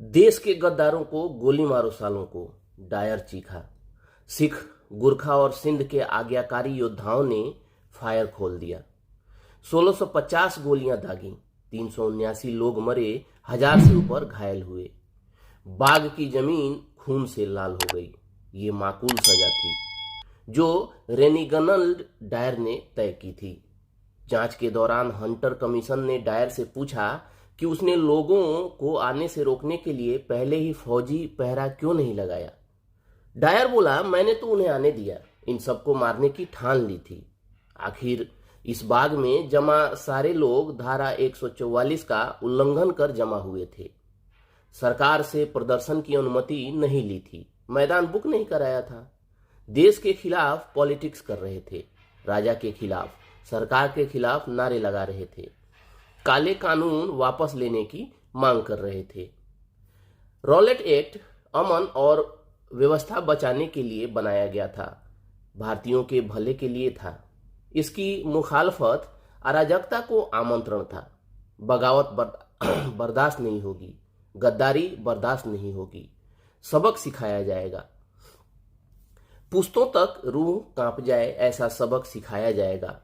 देश के गद्दारों को गोली मारो सालों को, डायर चीखा। सिख, गुरखा और सिंध के आज्ञाकारी योद्धाओं ने फायर खोल दिया। 1650 गोलियां दागी, 379 लोग मरे, 1000 से ऊपर घायल हुए। बाग की जमीन खून से लाल हो गई। ये माकूल सजा थी जो रेनिगनल्ड डायर ने तय की थी। जांच के दौरान हंटर कमीशन ने डायर से पूछा कि उसने लोगों को आने से रोकने के लिए पहले ही फौजी पहरा क्यों नहीं लगाया। डायर बोला, मैंने तो उन्हें आने दिया, इन सबको मारने की ठान ली थी। आखिर इस बाग में जमा सारे लोग धारा 144 का उल्लंघन कर जमा हुए थे। सरकार से प्रदर्शन की अनुमति नहीं ली थी, मैदान बुक नहीं कराया था। देश के खिलाफ पॉलिटिक्स कर रहे थे, राजा के खिलाफ, सरकार के खिलाफ नारे लगा रहे थे, काले कानून वापस लेने की मांग कर रहे थे। रॉलेट एक्ट अमन और व्यवस्था बचाने के लिए बनाया गया था, भारतीयों के भले के लिए था। इसकी मुखालफत अराजकता को आमंत्रण था। बगावत बर्दाश्त नहीं होगी, गद्दारी बर्दाश्त नहीं होगी। सबक सिखाया जाएगा, पुश्तों तक रूह कांप जाए ऐसा सबक सिखाया जाएगा।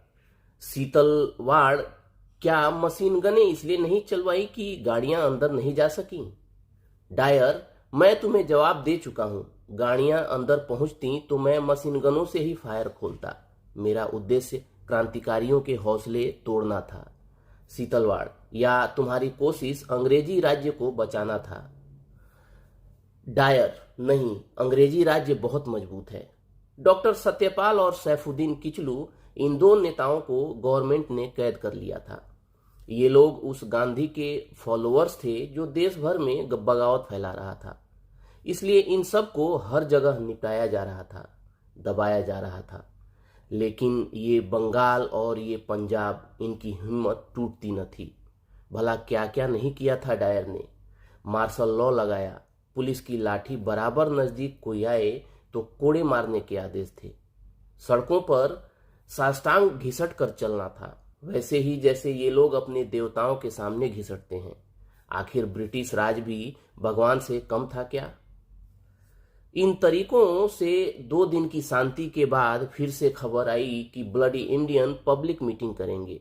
शीतलवाड़ क्या मशीन गने इसलिए नहीं चलवाई कि गाड़ियां अंदर नहीं जा सकी? डायर, मैं तुम्हें जवाब दे चुका हूं। गाड़ियां अंदर पहुंचती तो मैं मशीन गनों से ही फायर खोलता। मेरा उद्देश्य क्रांतिकारियों के हौसले तोड़ना था। शीतलवाड़, या तुम्हारी कोशिश अंग्रेजी राज्य को बचाना था? डायर, नहीं, अंग्रेजी राज्य बहुत मजबूत है। डॉक्टर सत्यपाल और सैफुद्दीन किचलू, इन दो नेताओं को गवर्नमेंट ने कैद कर लिया था। ये लोग उस गांधी के फॉलोअर्स थे जो देश भर में बगावत फैला रहा था। इसलिए इन सब को हर जगह निपटाया जा रहा था, दबाया जा रहा था। लेकिन ये बंगाल और ये पंजाब, इनकी हिम्मत टूटती न थी। भला क्या क्या नहीं किया था डायर ने। मार्शल लॉ लगाया, पुलिस की लाठी बराबर नजदीक कोई आए तो कोड़े मारने के आदेश थे। सड़कों पर साष्टांग घिसट कर चलना था, वैसे ही जैसे ये लोग अपने देवताओं के सामने घिसटते हैं। आखिर ब्रिटिश राज भी भगवान से कम था क्या? इन तरीकों से 2 दिन की शांति के बाद फिर से खबर आई कि ब्लडी इंडियन पब्लिक मीटिंग करेंगे।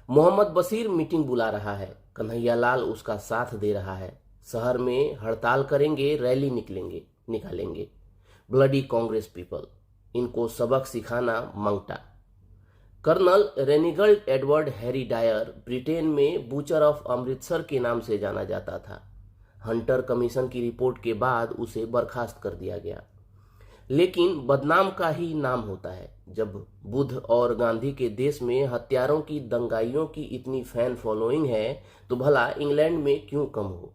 मोहम्मद बशीर मीटिंग बुला रहा है, कन्हैयालाल उसका साथ दे रहा है। शहर में हड़ताल करेंगे, रैली निकालेंगे। ब्लडी कांग्रेस पीपल, इनको सबक सिखाना मांगता। Colonel Reginald Edward Harry Dyer Britain में बूचर ऑफ अमृतसर के नाम से जाना जाता था। हंटर कमीशन की रिपोर्ट के बाद उसे बर्खास्त कर दिया गया। लेकिन बदनाम का ही नाम होता है। जब बुद्ध और गांधी के देश में हत्यारों की दंगाइयों की इतनी फैन फॉलोइंग है तो भला इंग्लैंड में क्यों कम हो?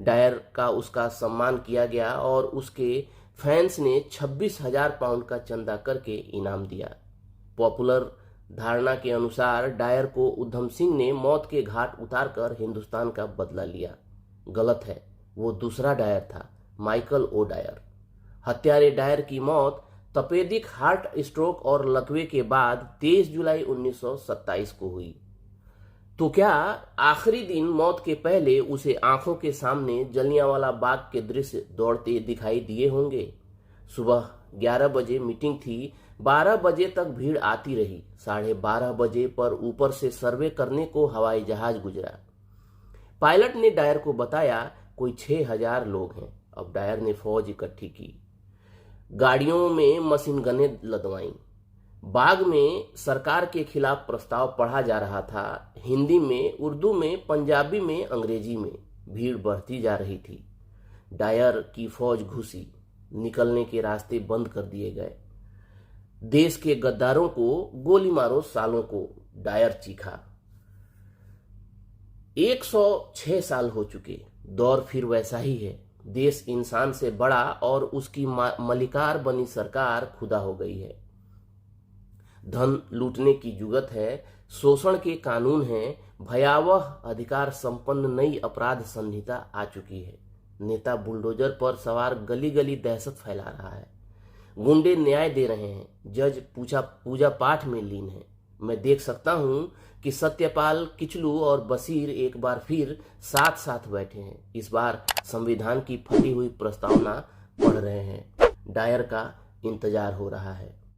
डायर का उसका सम्मान किया गया और उसके फैंस ने 26,000 पाउंड का चंदा करके इनाम दिया। पॉपुलर धारणा के अनुसार डायर को उधम सिंह ने मौत के घाट उतारकर हिंदुस्तान का बदला लिया। गलत है, वो दूसरा डायर था, माइकल ओ डायर। हत्यारे डायर की मौत तपेदिक हार्ट स्ट्रोक और लकवे के बाद 23 जुलाई 1927 को हुई। तो क्या आखिरी दिन मौत के पहले उसे आंखों के सामने जलियांवाला बाग के दृश्य दौड़ते दिखाई दिए होंगे? सुबह 11 बजे मीटिंग थी, 12 बजे तक भीड़ आती रही। 12:30 बजे पर ऊपर से सर्वे करने को हवाई जहाज गुजरा। पायलट ने डायर को बताया कोई 6,000 लोग हैं। अब डायर ने फौज इकट्ठी की, गाड़ियों में मशीन गनें लदवाईं। बाग में सरकार के खिलाफ प्रस्ताव पढ़ा जा रहा था, हिंदी में, उर्दू में, पंजाबी में, अंग्रेजी में। भीड़ बढ़ती जा रही थी। डायर की फौज घुसी, निकलने के रास्ते बंद कर दिए गए। देश के गद्दारों को गोली मारो सालों को, डायर चीखा। 106 साल हो चुके, दौर फिर वैसा ही है। देश इंसान से बड़ा और उसकी मलिकार बनी सरकार खुदा हो गई है। धन लूटने की जुगत है, शोषण के कानून हैं, भयावह अधिकार संपन्न नई अपराध संहिता आ चुकी है। नेता बुलडोजर पर सवार गली गली दहशत फैला रहा है। गुंडे न्याय दे रहे हैं, जज पूजा पाठ में लीन है। मैं देख सकता हूं कि सत्यपाल, किचलू और बशीर एक बार फिर साथ साथ बैठे हैं। इस बार संविधान की फटी हुई प्रस्तावना पढ़ रहे हैं। डायर का इंतजार हो रहा है।